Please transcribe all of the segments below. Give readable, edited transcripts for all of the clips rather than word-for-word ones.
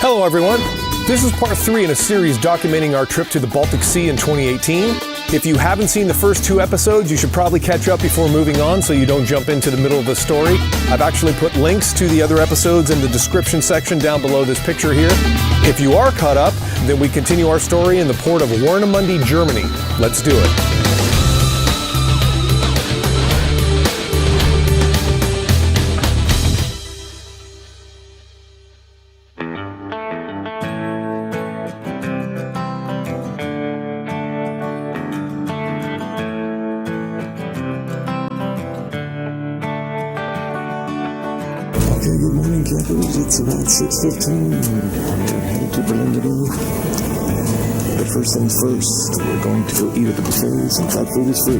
Hello, everyone. This is part 3 in a series documenting our trip to the Baltic Sea in 2018. If you haven't seen the first 2 episodes, you should probably catch up before moving on so you don't jump into the middle of the story. I've actually put links to the other episodes in the description section down below this picture here. If you are caught up, then we continue our story in the port of Warnemünde, Germany. Let's do it. Okay, good morning, campers. It's about 6:15. We're headed to Berlin today. But first things first, we're going to go eat at the buffet since that food is free.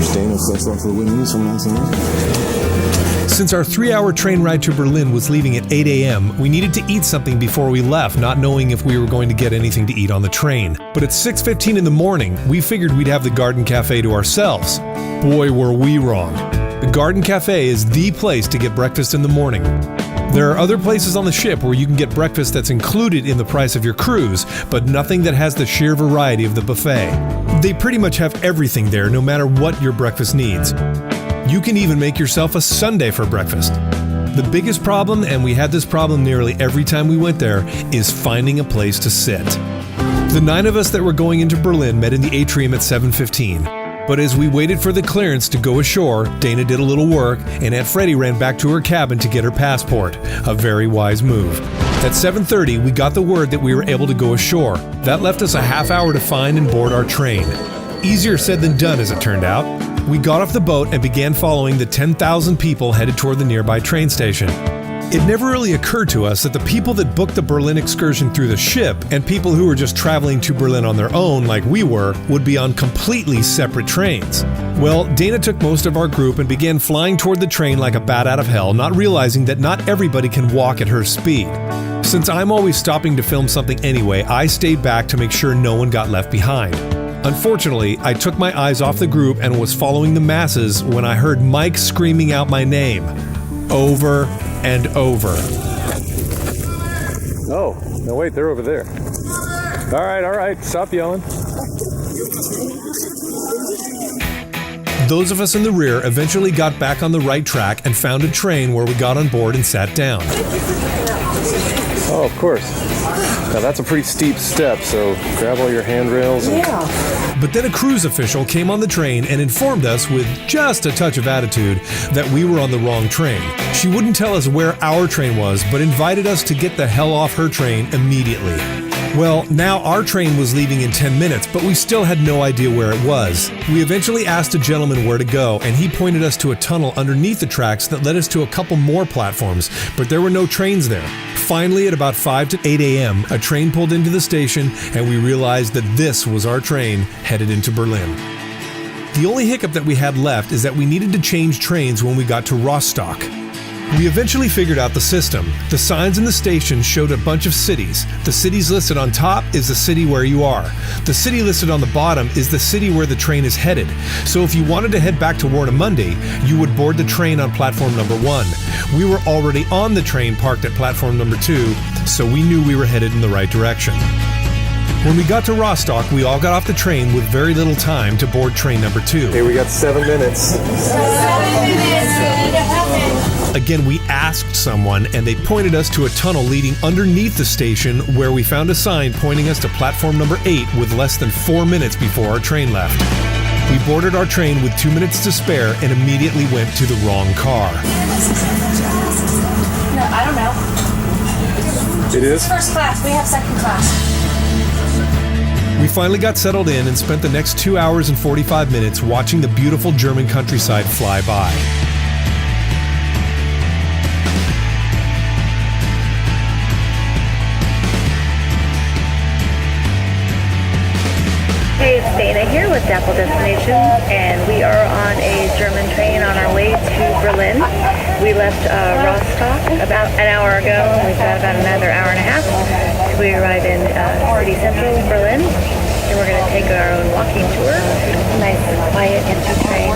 Staying with fresh off the wings from last night. Since our 3-hour train ride to Berlin was leaving at 8 a.m., we needed to eat something before we left, not knowing if we were going to get anything to eat on the train. But at 6:15 in the morning, we figured we'd have the Garden Café to ourselves. Boy, were we wrong. The Garden Café is the place to get breakfast in the morning. There are other places on the ship where you can get breakfast that's included in the price of your cruise, but nothing that has the sheer variety of the buffet. They pretty much have everything there, no matter what your breakfast needs. You can even make yourself a sundae for breakfast. The biggest problem, and we had this problem nearly every time we went there, is finding a place to sit. The 9 of us that were going into Berlin met in the atrium at 7:15. But as we waited for the clearance to go ashore, Dana did a little work, and Aunt Freddie ran back to her cabin to get her passport. A very wise move. At 7:30, we got the word that we were able to go ashore. That left us a half hour to find and board our train. Easier said than done, as it turned out. We got off the boat and began following the 10,000 people headed toward the nearby train station. It never really occurred to us that the people that booked the Berlin excursion through the ship and people who were just traveling to Berlin on their own, like we were, would be on completely separate trains. Well, Dana took most of our group and began flying toward the train like a bat out of hell, not realizing that not everybody can walk at her speed. Since I'm always stopping to film something anyway, I stayed back to make sure no one got left behind. Unfortunately, I took my eyes off the group and was following the masses when I heard Mike screaming out my name. Over and over. Oh, no wait, they're over there. All right, stop yelling. Those of us in the rear eventually got back on the right track and found a train where we got on board and sat down. Oh, of course. Now that's a pretty steep step, so grab all your handrails. But then a cruise official came on the train and informed us with just a touch of attitude that we were on the wrong train. She wouldn't tell us where our train was, but invited us to get the hell off her train immediately. Well, now our train was leaving in 10 minutes, but we still had no idea where it was. We eventually asked a gentleman where to go, and he pointed us to a tunnel underneath the tracks that led us to a couple more platforms, but there were no trains there. Finally, at about 5 to 8 a.m., a train pulled into the station, and we realized that this was our train headed into Berlin. The only hiccup that we had left is that we needed to change trains when we got to Rostock. We eventually figured out the system. The signs in the station showed a bunch of cities. The cities listed on top is the city where you are. The city listed on the bottom is the city where the train is headed. So if you wanted to head back to Warnemünde, you would board the train on platform number 1. We were already on the train parked at platform number 2, so we knew we were headed in the right direction. When we got to Rostock, we all got off the train with very little time to board train number 2. Hey, we got 7 minutes. 7 minutes, ready to happen. Again, we asked someone, and they pointed us to a tunnel leading underneath the station where we found a sign pointing us to platform number 8 with less than 4 minutes before our train left. We boarded our train with 2 minutes to spare and immediately went to the wrong car. No, I don't know. It is? First class. We have second class. We finally got settled in and spent the next 2 hours and 45 minutes watching the beautiful German countryside fly by. Hey, it's Dana here with Dapple Destinations, and we are on a German train on our way to Berlin. We left Rostock about an hour ago, and we've got about another hour and a half till we arrive in city central Berlin. And we're going to take our own walking tour. Nice, quiet, empty train.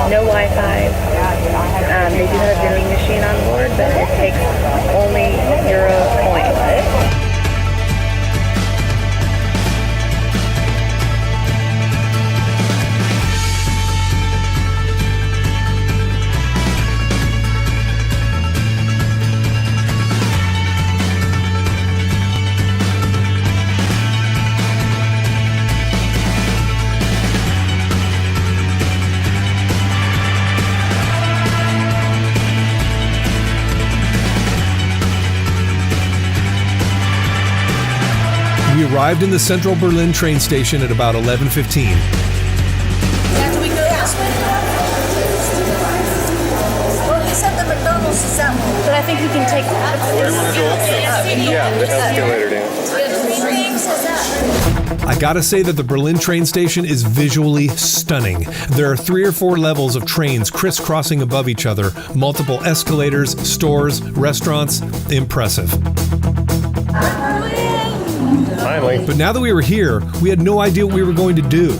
No Wi-Fi. They do have a vending machine on board, but it takes only Euro coins. We arrived in the central Berlin train station at about 11:15. After we go this way. Well, he said the McDonald's is that one. But I think we can take that. Where do you want to go up to? Yeah, the escalator down. Three things is that. I gotta say that the Berlin train station is visually stunning. There are 3 or 4 levels of trains crisscrossing above each other, multiple escalators, stores, restaurants. Impressive. Finally. But now that we were here, we had no idea what we were going to do.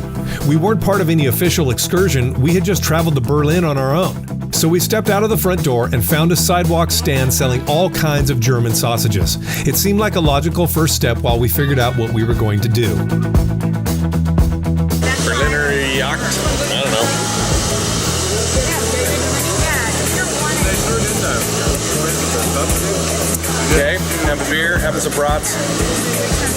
We weren't part of any official excursion, we had just traveled to Berlin on our own. So we stepped out of the front door and found a sidewalk stand selling all kinds of German sausages. It seemed like a logical first step while we figured out what we were going to do. Berliner Yacht. I don't know. Okay, have a beer, having some brats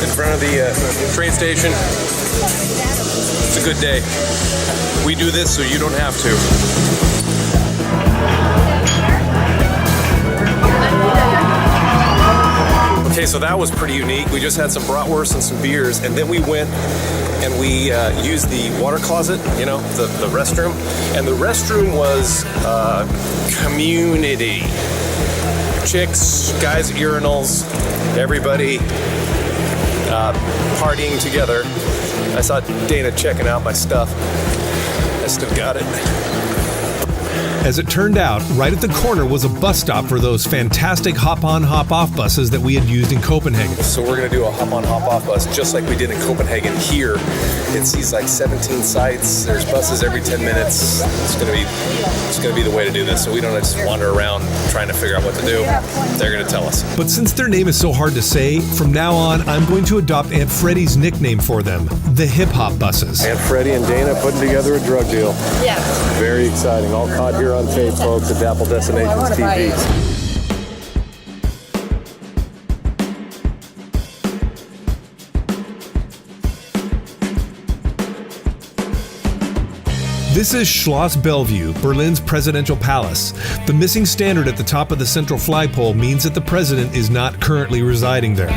in front of the train station. It's a good day. We do this so you don't have to. Okay, so that was pretty unique. We just had some bratwurst and some beers, and then we went and we used the water closet, the restroom. And the restroom was community. Chicks, guys, urinals, everybody partying together. I saw Dana checking out my stuff. I still got it. As it turned out, right at the corner was a bus stop for those fantastic hop-on, hop-off buses that we had used in Copenhagen. So we're going to do a hop-on, hop-off bus just like we did in Copenhagen here. It sees like 17 sites. There's buses every 10 minutes. It's going to be the way to do this. So we don't just wander around trying to figure out what to do. They're going to tell us. But since their name is so hard to say, from now on, I'm going to adopt Aunt Freddie's nickname for them, the hip-hop buses. Aunt Freddie and Dana putting together a drug deal. Yeah. Very exciting. All caught here on tape, folks, at Dapple Destinations TV. This is Schloss Bellevue, Berlin's presidential palace. The missing standard at the top of the central flagpole means that the president is not currently residing there.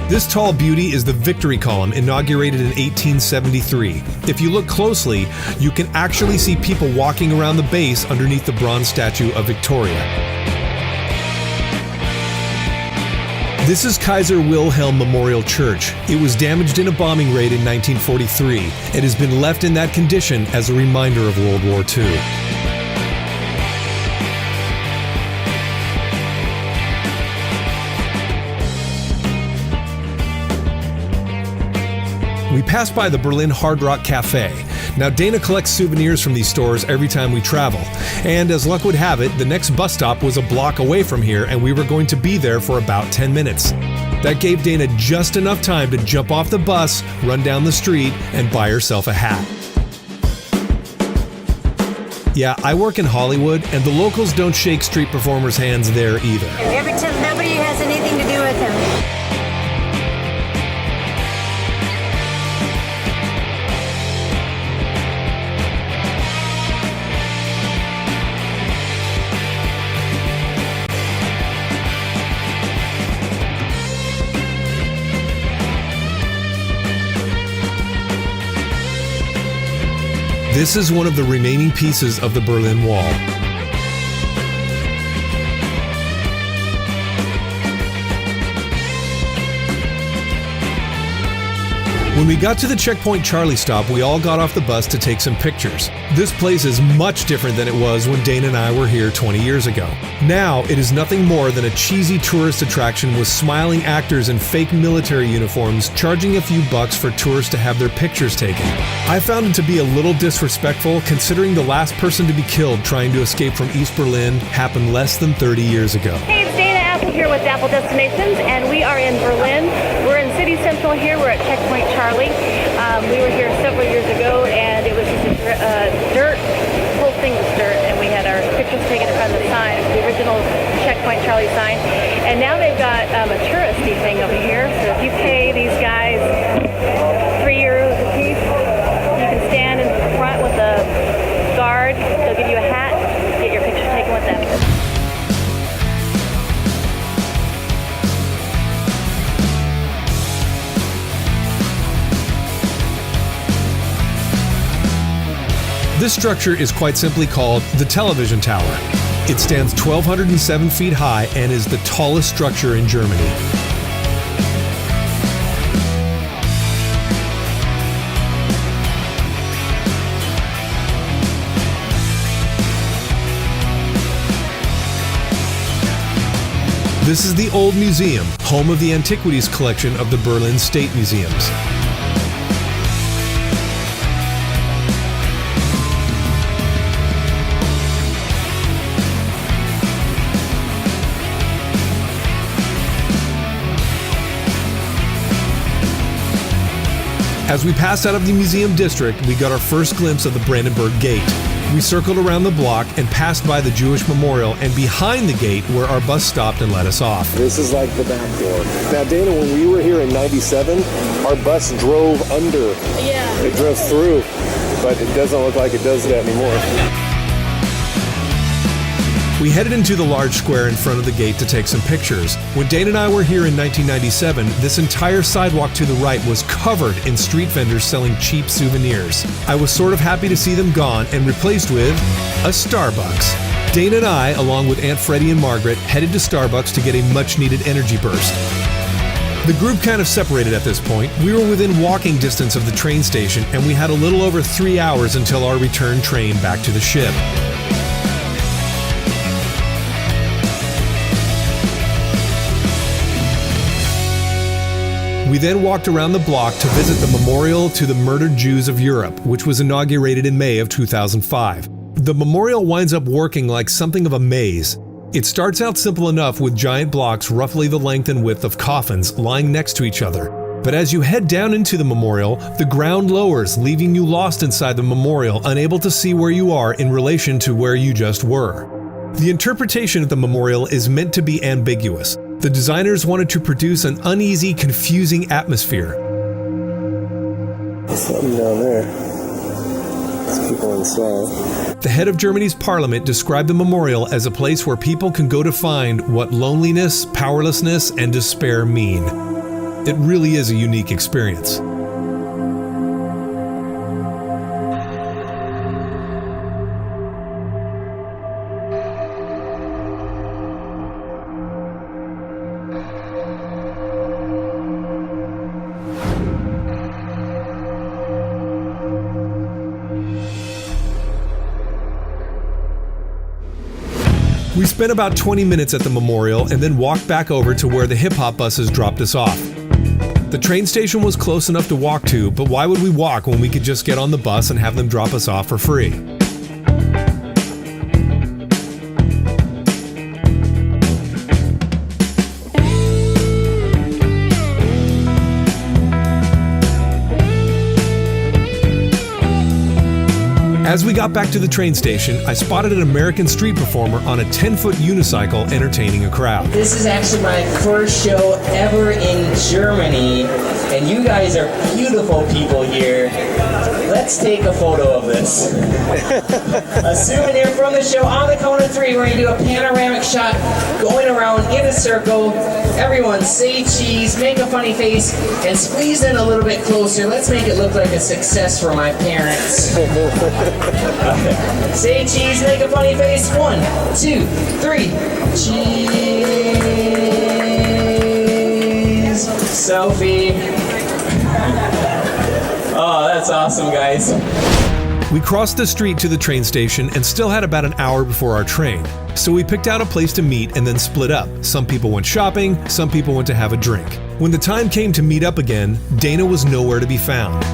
This tall beauty is the Victory Column, inaugurated in 1873. If you look closely, you can actually see people walking around the base underneath the bronze statue of Victoria. This is Kaiser Wilhelm Memorial Church. It was damaged in a bombing raid in 1943. It has been left in that condition as a reminder of World War II. We passed by the Berlin Hard Rock Café. Now, Dana collects souvenirs from these stores every time we travel. And as luck would have it, the next bus stop was a block away from here, and we were going to be there for about 10 minutes. That gave Dana just enough time to jump off the bus, run down the street, and buy herself a hat. Yeah, I work in Hollywood, and the locals don't shake street performers' hands there either. Every time nobody has anything to do with him. This is one of the remaining pieces of the Berlin Wall. When we got to the Checkpoint Charlie stop, we all got off the bus to take some pictures. This place is much different than it was when Dana and I were here 20 years ago. Now, it is nothing more than a cheesy tourist attraction with smiling actors in fake military uniforms charging a few bucks for tourists to have their pictures taken. I found it to be a little disrespectful considering the last person to be killed trying to escape from East Berlin happened less than 30 years ago. Hey, it's Dana Apple here with Dapple Destinations, and we are in Berlin. We're in City Central here. We're at Checkpoint Charlie. We were here several years ago, and it was just a dirt, the whole thing was dirt, and we had our pictures taken in front of the sign, the original Checkpoint Charlie sign. And now they've got a touristy thing over here, so if you pay these guys €3 a piece, you can stand in front with a guard, they'll give you a hat, get your picture taken with them. This structure is quite simply called the television tower. It stands 1,207 feet high and is the tallest structure in Germany. This is the Old Museum, home of the antiquities collection of the Berlin State Museums. As we passed out of the museum district, we got our first glimpse of the Brandenburg Gate. We circled around the block and passed by the Jewish Memorial and behind the gate where our bus stopped and let us off. This is like the back door. Now, Dana, when we were here in 97, our bus drove under. Yeah. It drove through, but it doesn't look like it does that anymore. We headed into the large square in front of the gate to take some pictures. When Dana and I were here in 1997, this entire sidewalk to the right was covered in street vendors selling cheap souvenirs. I was sort of happy to see them gone and replaced with a Starbucks. Dana and I, along with Aunt Freddie and Margaret, headed to Starbucks to get a much-needed energy burst. The group kind of separated at this point. We were within walking distance of the train station, and we had a little over 3 hours until our return train back to the ship. We then walked around the block to visit the Memorial to the Murdered Jews of Europe, which was inaugurated in May of 2005. The memorial winds up working like something of a maze. It starts out simple enough with giant blocks roughly the length and width of coffins lying next to each other. But as you head down into the memorial, the ground lowers, leaving you lost inside the memorial, unable to see where you are in relation to where you just were. The interpretation of the memorial is meant to be ambiguous. The designers wanted to produce an uneasy, confusing atmosphere. There's something down there. There's people inside. The head of Germany's parliament described the memorial as a place where people can go to find what loneliness, powerlessness, and despair mean. It really is a unique experience. We spent about 20 minutes at the memorial and then walked back over to where the hip-hop buses dropped us off. The train station was close enough to walk to, but why would we walk when we could just get on the bus and have them drop us off for free? As we got back to the train station, I spotted an American street performer on a 10-foot unicycle entertaining a crowd. This is actually my first show ever in Germany, and you guys are beautiful people here. Let's take a photo of this. A souvenir from the show. On the count of 3, we're going to do a panoramic shot going around in a circle. Everyone say cheese, make a funny face, and squeeze in a little bit closer. Let's make it look like a success for my parents. Say cheese, make a funny face. 1, 2, 3. Cheese. Selfie. Oh, that's awesome, guys. We crossed the street to the train station and still had about an hour before our train. So we picked out a place to meet and then split up. Some people went shopping, some people went to have a drink. When the time came to meet up again, Dana was nowhere to be found.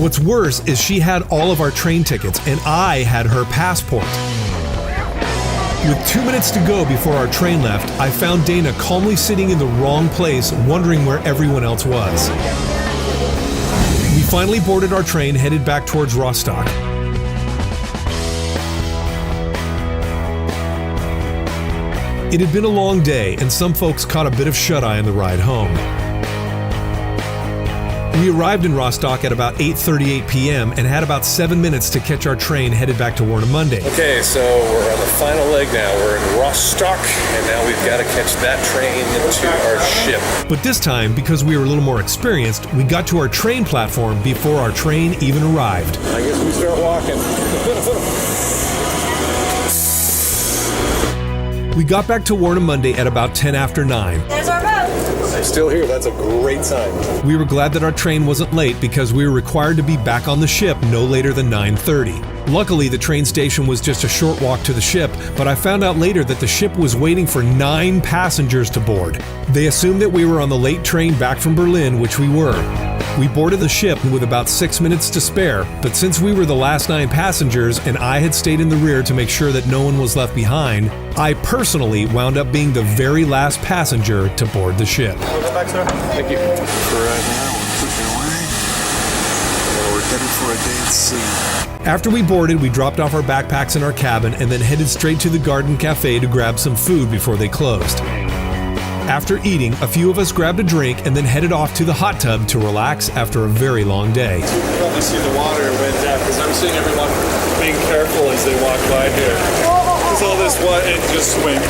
What's worse is she had all of our train tickets and I had her passport. With 2 minutes to go before our train left, I found Dana calmly sitting in the wrong place, wondering where everyone else was. We finally boarded our train, headed back towards Rostock. It had been a long day, and some folks caught a bit of shut-eye on the ride home. We arrived in Rostock at about 8:38 p.m. and had about 7 minutes to catch our train headed back to Warnemünde. Okay, so we're on the final leg now. We're in Rostock, and now we've got to catch that train into our ship. But this time, because we were a little more experienced, we got to our train platform before our train even arrived. I guess we start walking. We got back to Warnemünde at about 10 after 9. There's our boat. I'm still here. That's a great sign. We were glad that our train wasn't late because we were required to be back on the ship no later than 9:30. Luckily, the train station was just a short walk to the ship, but I found out later that the ship was waiting for 9 passengers to board. They assumed that we were on the late train back from Berlin, which we were. We boarded the ship with about 6 minutes to spare, but since we were the last 9 passengers and I had stayed in the rear to make sure that no one was left behind, I personally wound up being the very last passenger to board the ship. Welcome back, sir. Thank you. For right now, we're pushing away. We're headed for a day at sea. After we boarded, we dropped off our backpacks in our cabin and then headed straight to the Garden Café to grab some food before they closed. After eating, a few of us grabbed a drink and then headed off to the hot tub to relax after a very long day. You can probably see the water went down because I'm seeing everyone being careful as they walk by here. Because all this water, it just swim.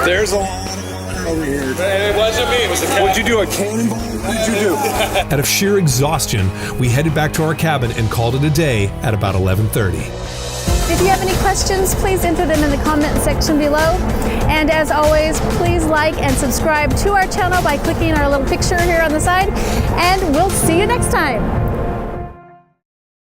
There's a lot over here. And it wasn't me, it was the cat. What'd you do, a cannonball? What'd you do? Out of sheer exhaustion, we headed back to our cabin and called it a day at about 11:30. If you have any questions, please enter them in the comment section below. And as always, please like and subscribe to our channel by clicking our little picture here on the side. And we'll see you next time.